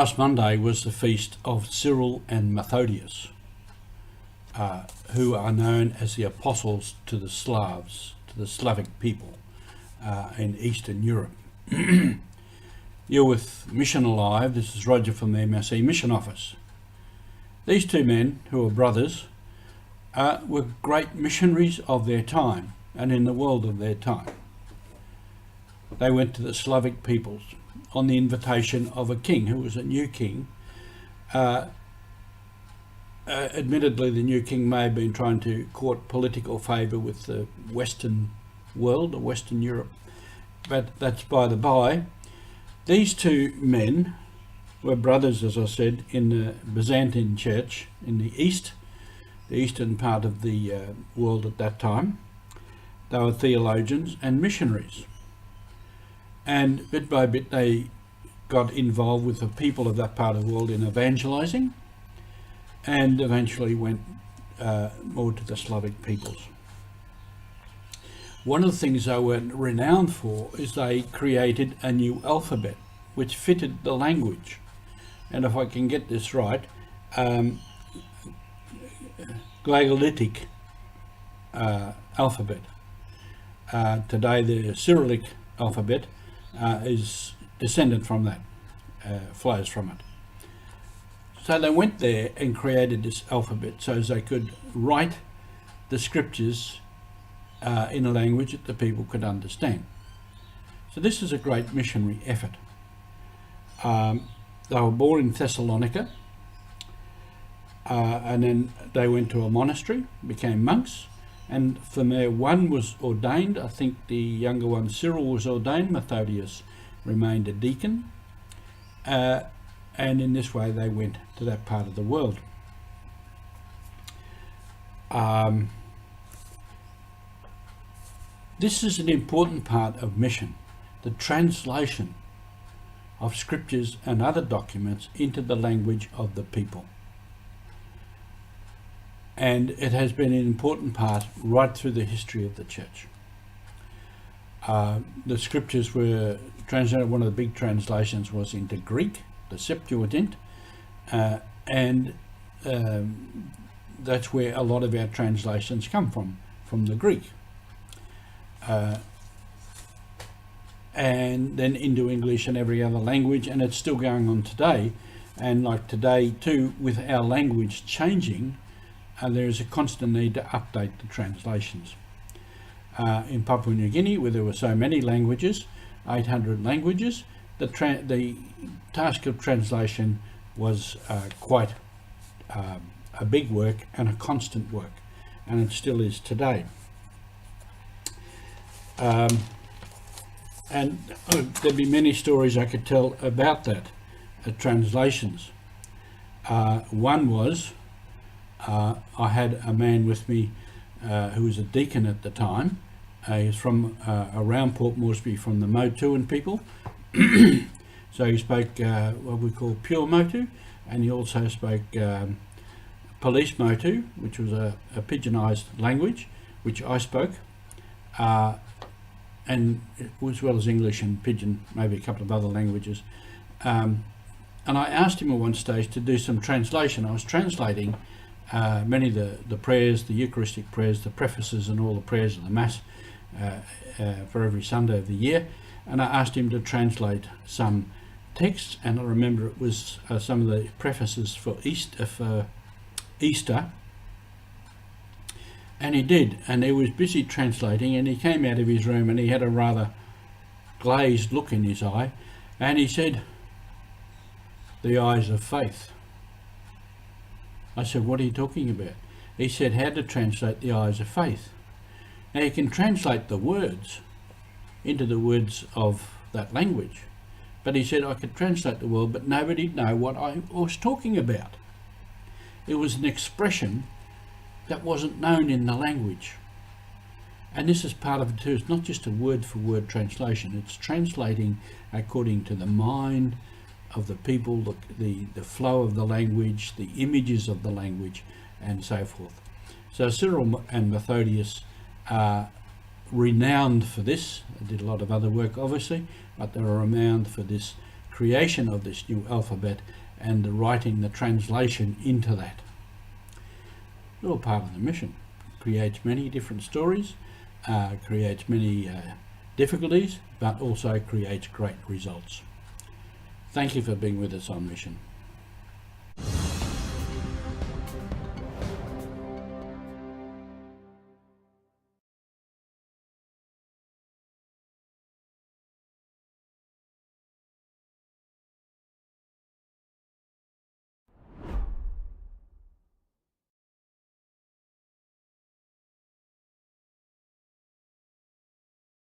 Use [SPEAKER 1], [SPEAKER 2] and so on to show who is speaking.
[SPEAKER 1] Last Monday was the feast of Cyril and Methodius, who are known as the apostles to the Slavs, to the Slavic people in Eastern Europe. You're with Mission Alive. This is Roger from the MSC Mission Office. These two men, who are brothers, were great missionaries of their time and in the world of their time. They went to the Slavic peoples on the invitation of a king who was a new king. Admittedly, the new king may have been trying to court political favour with the Western world, or Western Europe, but that's by the by. These two men were brothers, as I said, in the Byzantine Church in the East, the eastern part of the world at that time. They were theologians and missionaries. And bit by bit they got involved with the people of that part of the world in evangelizing, and eventually went more to the Slavic peoples. One of the things they were renowned for is they created a new alphabet which fitted the language. And if I can get this right, Glagolitic alphabet. Today the Cyrillic alphabet is descended from that, flows from it. So they went there and created this alphabet so as they could write the scriptures in a language that the people could understand. So this is a great missionary effort. They were born in Thessalonica, and then they went to a monastery, became monks, and from there one was ordained. I think the younger one, Cyril, was ordained. Methodius remained a deacon, and in this way they went to that part of the world. This is an important part of mission, the translation of scriptures and other documents into the language of the people. And it has been an important part right through the history of the church. The scriptures were translated. One of the big translations was into Greek, the Septuagint, and that's where a lot of our translations come from the Greek. And then into English and every other language, and it's still going on today. And like today too, with our language changing, there is a constant need to update the translations. In Papua New Guinea, where there were so many languages, 800 languages, the task of translation was quite a big work and a constant work, and it still is today. And there'd be many stories I could tell about that, translations. One was, I had a man with me who was a deacon at the time. He was from around Port Moresby, from the Motuan people. So he spoke what we call pure Motu, and he also spoke police Motu, which was a pidginized language, which I spoke. And as well as English and Pidgin, maybe a couple of other languages. And I asked him at one stage to do some translation. I was translating many of the prayers, the Eucharistic prayers, the prefaces and all the prayers of the Mass for every Sunday of the year. And I asked him to translate some texts, and I remember it was some of the prefaces for Easter. And he did, and he was busy translating, and he came out of his room and he had a rather glazed look in his eye, and he said, "The eyes of faith." I said, "What are you talking about?" He said, "How to translate the eyes of faith." Now you can translate the words into the words of that language, but he said, "I could translate the word, but nobody'd know what I was talking about." It was an expression that wasn't known in the language. And this is part of it too. It's not just a word for word translation, it's translating according to the mind of the people, the flow of the language, the images of the language, and so forth. So Cyril and Methodius are renowned for this. They did a lot of other work obviously, but they were renowned for this creation of this new alphabet and the writing the translation into that. All part of the mission. Creates many different stories, creates many difficulties, but also creates great results. Thank you for being with us on Mission.